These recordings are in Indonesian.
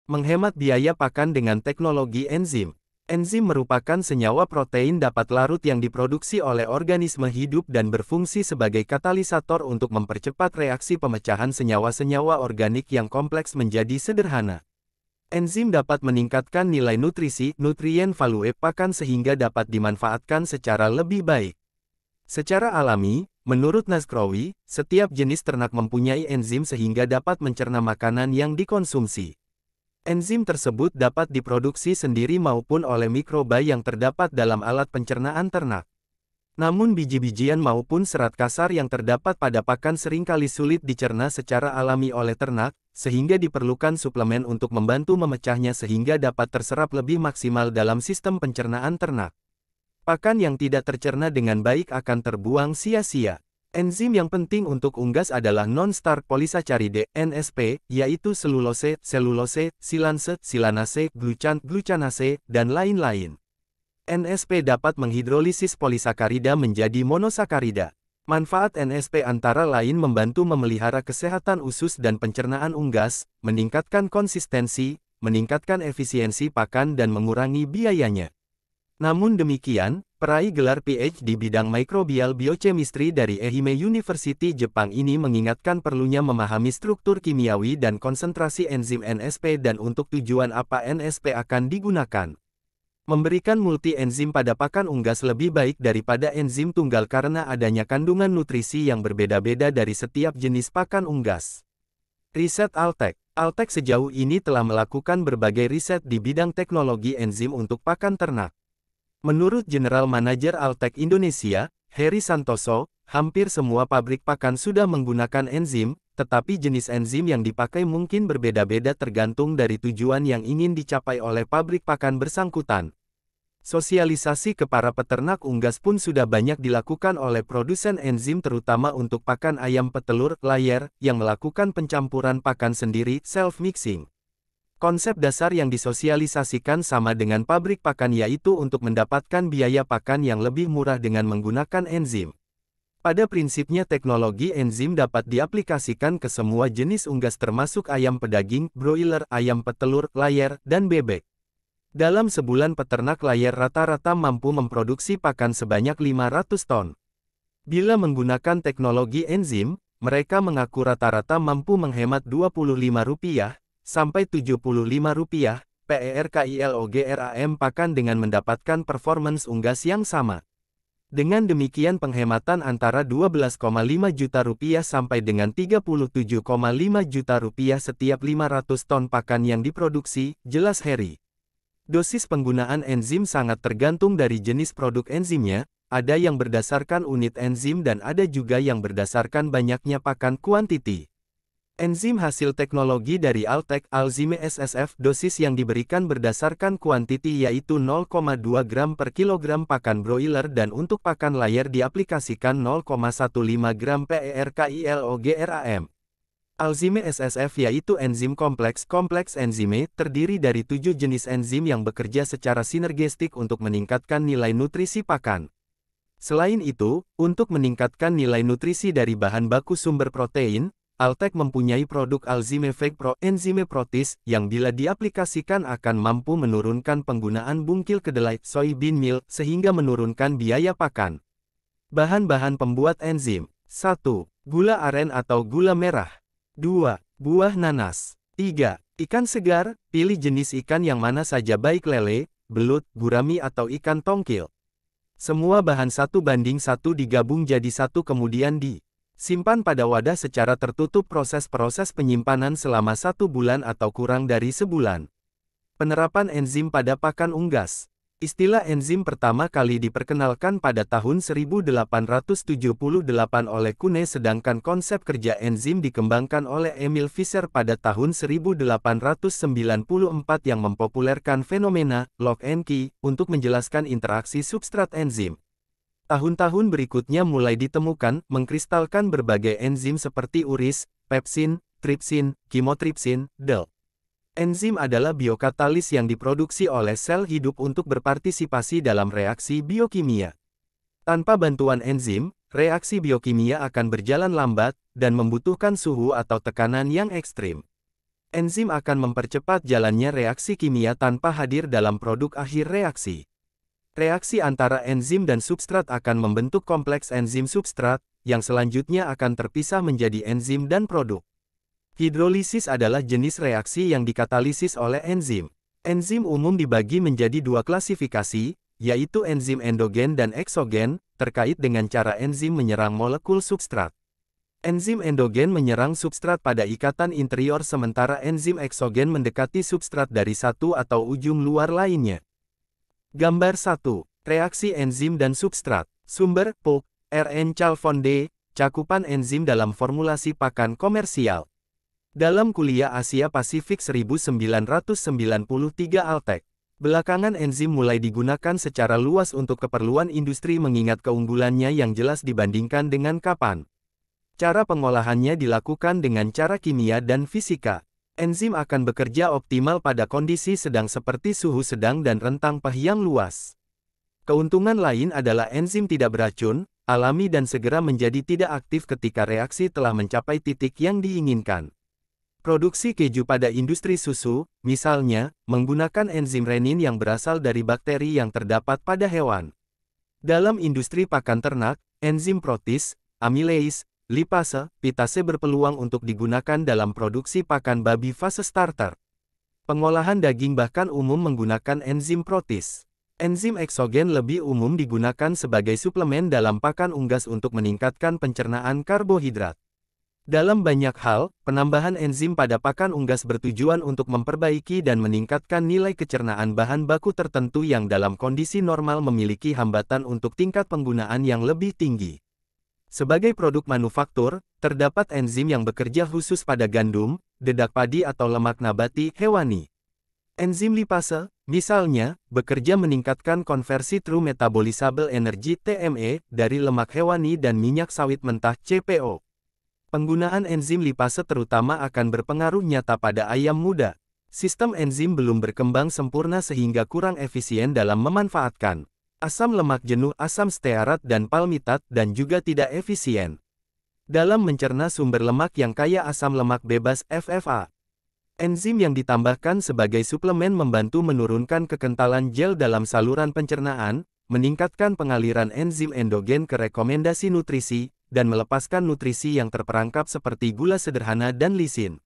Menghemat biaya pakan dengan teknologi enzim. Enzim merupakan senyawa protein dapat larut yang diproduksi oleh organisme hidup dan berfungsi sebagai katalisator untuk mempercepat reaksi pemecahan senyawa-senyawa organik yang kompleks menjadi sederhana. Enzim dapat meningkatkan nilai nutrisi, nutrien value pakan sehingga dapat dimanfaatkan secara lebih baik. Secara alami, menurut Nasrawi, setiap jenis ternak mempunyai enzim sehingga dapat mencerna makanan yang dikonsumsi. Enzim tersebut dapat diproduksi sendiri maupun oleh mikroba yang terdapat dalam alat pencernaan ternak. Namun biji-bijian maupun serat kasar yang terdapat pada pakan seringkali sulit dicerna secara alami oleh ternak, sehingga diperlukan suplemen untuk membantu memecahnya sehingga dapat terserap lebih maksimal dalam sistem pencernaan ternak. Pakan yang tidak tercerna dengan baik akan terbuang sia-sia. Enzim yang penting untuk unggas adalah non-starch polysaccharide, NSP, yaitu selulose, silanse, silanase, glucanase, dan lain-lain. NSP dapat menghidrolisis polisakarida menjadi monosakarida. Manfaat NSP antara lain membantu memelihara kesehatan usus dan pencernaan unggas, meningkatkan konsistensi, meningkatkan efisiensi pakan dan mengurangi biayanya. Namun demikian, peraih gelar PhD di bidang microbial biochemistry dari Ehime University Jepang ini mengingatkan perlunya memahami struktur kimiawi dan konsentrasi enzim NSP dan untuk tujuan apa NSP akan digunakan. Memberikan multi-enzim pada pakan unggas lebih baik daripada enzim tunggal karena adanya kandungan nutrisi yang berbeda-beda dari setiap jenis pakan unggas. Riset Alltech. Alltech sejauh ini telah melakukan berbagai riset di bidang teknologi enzim untuk pakan ternak. Menurut General Manager Alltech Indonesia, Heri Santoso, hampir semua pabrik pakan sudah menggunakan enzim, tetapi jenis enzim yang dipakai mungkin berbeda-beda tergantung dari tujuan yang ingin dicapai oleh pabrik pakan bersangkutan. Sosialisasi ke para peternak unggas pun sudah banyak dilakukan oleh produsen enzim terutama untuk pakan ayam petelur, layer, yang melakukan pencampuran pakan sendiri, self-mixing. Konsep dasar yang disosialisasikan sama dengan pabrik pakan yaitu untuk mendapatkan biaya pakan yang lebih murah dengan menggunakan enzim. Pada prinsipnya teknologi enzim dapat diaplikasikan ke semua jenis unggas termasuk ayam pedaging, broiler, ayam petelur, layer, dan bebek. Dalam sebulan peternak layer rata-rata mampu memproduksi pakan sebanyak 500 ton. Bila menggunakan teknologi enzim, mereka mengaku rata-rata mampu menghemat Rp25 sampai Rp75 per kilogram pakan dengan mendapatkan performance unggas yang sama. Dengan demikian penghematan antara Rp12,5 juta sampai dengan Rp37,5 juta setiap 500 ton pakan yang diproduksi, jelas Heri. Dosis penggunaan enzim sangat tergantung dari jenis produk enzimnya, ada yang berdasarkan unit enzim dan ada juga yang berdasarkan banyaknya pakan kuantiti. Enzim hasil teknologi dari Alltech Alzime SSF dosis yang diberikan berdasarkan kuantiti yaitu 0,2 gram per kilogram pakan broiler dan untuk pakan layer diaplikasikan 0,15 gram per kilogram. Alzime SSF yaitu enzim kompleks enzime terdiri dari 7 jenis enzim yang bekerja secara sinergistik untuk meningkatkan nilai nutrisi pakan. Selain itu, untuk meningkatkan nilai nutrisi dari bahan baku sumber protein, Alltech mempunyai produk Alzime Fake Pro Enzyme Protis yang bila diaplikasikan akan mampu menurunkan penggunaan bungkil kedelai soybean meal sehingga menurunkan biaya pakan. Bahan-bahan pembuat enzim. 1. Gula aren atau gula merah. 2. Buah nanas. 3. Ikan segar, pilih jenis ikan yang mana saja baik lele, belut, gurami atau ikan tongkil. Semua bahan 1:1 digabung jadi satu kemudian simpan pada wadah secara tertutup proses penyimpanan selama 1 bulan atau kurang dari sebulan. Penerapan enzim pada pakan unggas. Istilah enzim pertama kali diperkenalkan pada tahun 1878 oleh Kuhne sedangkan konsep kerja enzim dikembangkan oleh Emil Fischer pada tahun 1894 yang mempopulerkan fenomena lock and key untuk menjelaskan interaksi substrat enzim. Tahun-tahun berikutnya mulai ditemukan, mengkristalkan berbagai enzim seperti uris, pepsin, tripsin, kimotripsin, DEL. Enzim adalah biokatalis yang diproduksi oleh sel hidup untuk berpartisipasi dalam reaksi biokimia. Tanpa bantuan enzim, reaksi biokimia akan berjalan lambat, dan membutuhkan suhu atau tekanan yang ekstrim. Enzim akan mempercepat jalannya reaksi kimia tanpa hadir dalam produk akhir reaksi. Reaksi antara enzim dan substrat akan membentuk kompleks enzim substrat, yang selanjutnya akan terpisah menjadi enzim dan produk. Hidrolisis adalah jenis reaksi yang dikatalisis oleh enzim. Enzim umum dibagi menjadi dua klasifikasi, yaitu enzim endogen dan eksogen, terkait dengan cara enzim menyerang molekul substrat. Enzim endogen menyerang substrat pada ikatan interior sementara enzim eksogen mendekati substrat dari satu atau ujung luar lainnya. Gambar 1. Reaksi enzim dan substrat. Sumber, Puk, R.N. Chalfont-D, cakupan enzim dalam formulasi pakan komersial. Dalam kuliah Asia Pasifik 1993 Altek. Belakangan enzim mulai digunakan secara luas untuk keperluan industri mengingat keunggulannya yang jelas dibandingkan dengan kapan. Cara pengolahannya dilakukan dengan cara kimia dan fisika. Enzim akan bekerja optimal pada kondisi sedang seperti suhu sedang dan rentang pH yang luas. Keuntungan lain adalah enzim tidak beracun, alami dan segera menjadi tidak aktif ketika reaksi telah mencapai titik yang diinginkan. Produksi keju pada industri susu, misalnya, menggunakan enzim renin yang berasal dari bakteri yang terdapat pada hewan. Dalam industri pakan ternak, enzim protease, amilase, lipase, pitase berpeluang untuk digunakan dalam produksi pakan babi fase starter. Pengolahan daging bahkan umum menggunakan enzim protease. Enzim eksogen lebih umum digunakan sebagai suplemen dalam pakan unggas untuk meningkatkan pencernaan karbohidrat. Dalam banyak hal, penambahan enzim pada pakan unggas bertujuan untuk memperbaiki dan meningkatkan nilai kecernaan bahan baku tertentu yang dalam kondisi normal memiliki hambatan untuk tingkat penggunaan yang lebih tinggi. Sebagai produk manufaktur, terdapat enzim yang bekerja khusus pada gandum, dedak padi atau lemak nabati hewani. Enzim lipase, misalnya, bekerja meningkatkan konversi true metabolizable energy TME dari lemak hewani dan minyak sawit mentah CPO. Penggunaan enzim lipase terutama akan berpengaruh nyata pada ayam muda. Sistem enzim belum berkembang sempurna sehingga kurang efisien dalam memanfaatkan asam lemak jenuh, asam stearat dan palmitat dan juga tidak efisien dalam mencerna sumber lemak yang kaya asam lemak bebas FFA. Enzim yang ditambahkan sebagai suplemen membantu menurunkan kekentalan gel dalam saluran pencernaan, meningkatkan pengaliran enzim endogen ke rekomendasi nutrisi, dan melepaskan nutrisi yang terperangkap seperti gula sederhana dan lisin.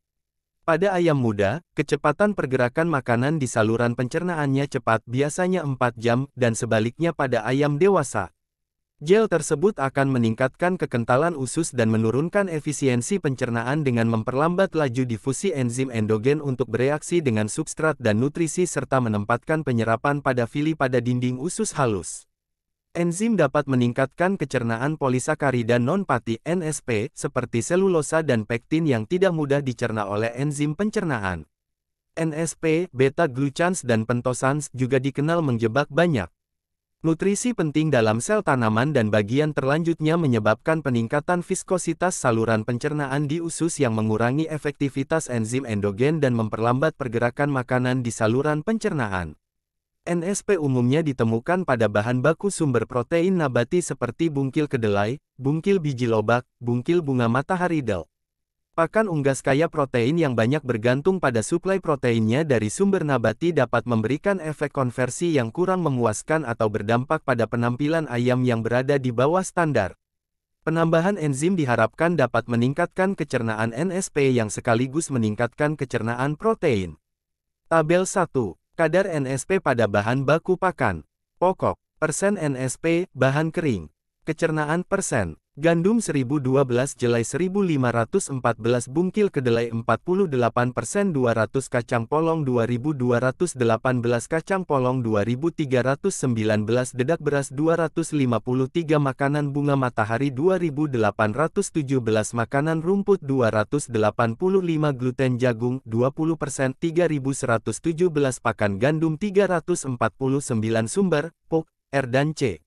Pada ayam muda, kecepatan pergerakan makanan di saluran pencernaannya cepat biasanya 4 jam, dan sebaliknya pada ayam dewasa. Gel tersebut akan meningkatkan kekentalan usus dan menurunkan efisiensi pencernaan dengan memperlambat laju difusi enzim endogen untuk bereaksi dengan substrat dan nutrisi serta menempatkan penyerapan pada fili pada dinding usus halus. Enzim dapat meningkatkan kecernaan polisakarida non-fatty (NSP) seperti selulosa dan pektin yang tidak mudah dicerna oleh enzim pencernaan. NSP, beta-glucans dan pentosans juga dikenal menjebak banyak nutrisi penting dalam sel tanaman dan bagian terlanjutnya menyebabkan peningkatan viskositas saluran pencernaan di usus yang mengurangi efektivitas enzim endogen dan memperlambat pergerakan makanan di saluran pencernaan. NSP umumnya ditemukan pada bahan baku sumber protein nabati seperti bungkil kedelai, bungkil biji lobak, bungkil bunga matahari del. Pakan unggas kaya protein yang banyak bergantung pada suplai proteinnya dari sumber nabati dapat memberikan efek konversi yang kurang memuaskan atau berdampak pada penampilan ayam yang berada di bawah standar. Penambahan enzim diharapkan dapat meningkatkan kecernaan NSP yang sekaligus meningkatkan kecernaan protein. Tabel 1. Kadar NSP pada bahan baku pakan pokok, persen NSP, bahan kering, kecernaan persen, gandum 1012 jelai 1514 bungkil kedelai 48% 200 kacang polong 2218 kacang polong 2319 dedak beras 253 makanan bunga matahari 2817 makanan rumput 285 gluten jagung 20% 3117 pakan gandum 349 sumber, Puk, R dan C.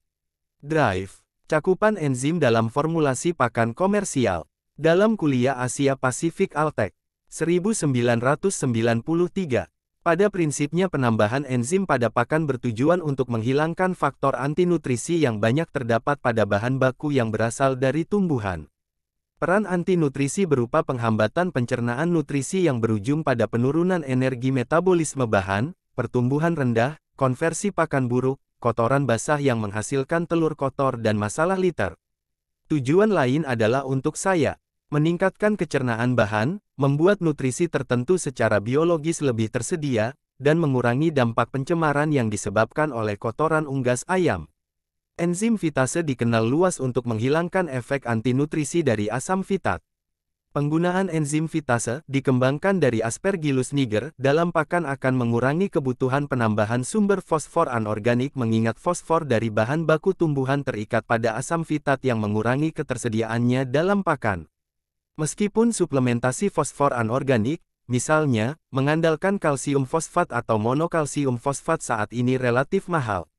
Drive. Cakupan enzim dalam formulasi pakan komersial. Dalam kuliah Asia Pasifik Altek. 1993. Pada prinsipnya penambahan enzim pada pakan bertujuan untuk menghilangkan faktor antinutrisi yang banyak terdapat pada bahan baku yang berasal dari tumbuhan. Peran anti-nutrisi berupa penghambatan pencernaan nutrisi yang berujung pada penurunan energi metabolisme bahan, pertumbuhan rendah, konversi pakan buruk, kotoran basah yang menghasilkan telur kotor dan masalah liter. Tujuan lain adalah untuk saya meningkatkan kecernaan bahan, membuat nutrisi tertentu secara biologis lebih tersedia, dan mengurangi dampak pencemaran yang disebabkan oleh kotoran unggas ayam. Enzim fitase dikenal luas untuk menghilangkan efek antinutrisi dari asam fitat. Penggunaan enzim fitase dikembangkan dari Aspergillus niger dalam pakan akan mengurangi kebutuhan penambahan sumber fosfor anorganik mengingat fosfor dari bahan baku tumbuhan terikat pada asam fitat yang mengurangi ketersediaannya dalam pakan. Meskipun suplementasi fosfor anorganik, misalnya, mengandalkan kalsium fosfat atau monokalsium fosfat saat ini relatif mahal.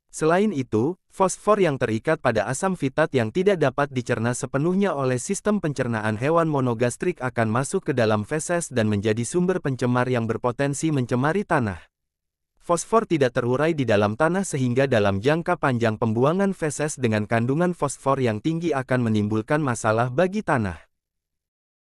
Selain itu, fosfor yang terikat pada asam fitat yang tidak dapat dicerna sepenuhnya oleh sistem pencernaan hewan monogastrik akan masuk ke dalam feses dan menjadi sumber pencemar yang berpotensi mencemari tanah. Fosfor tidak terurai di dalam tanah sehingga dalam jangka panjang pembuangan feses dengan kandungan fosfor yang tinggi akan menimbulkan masalah bagi tanah.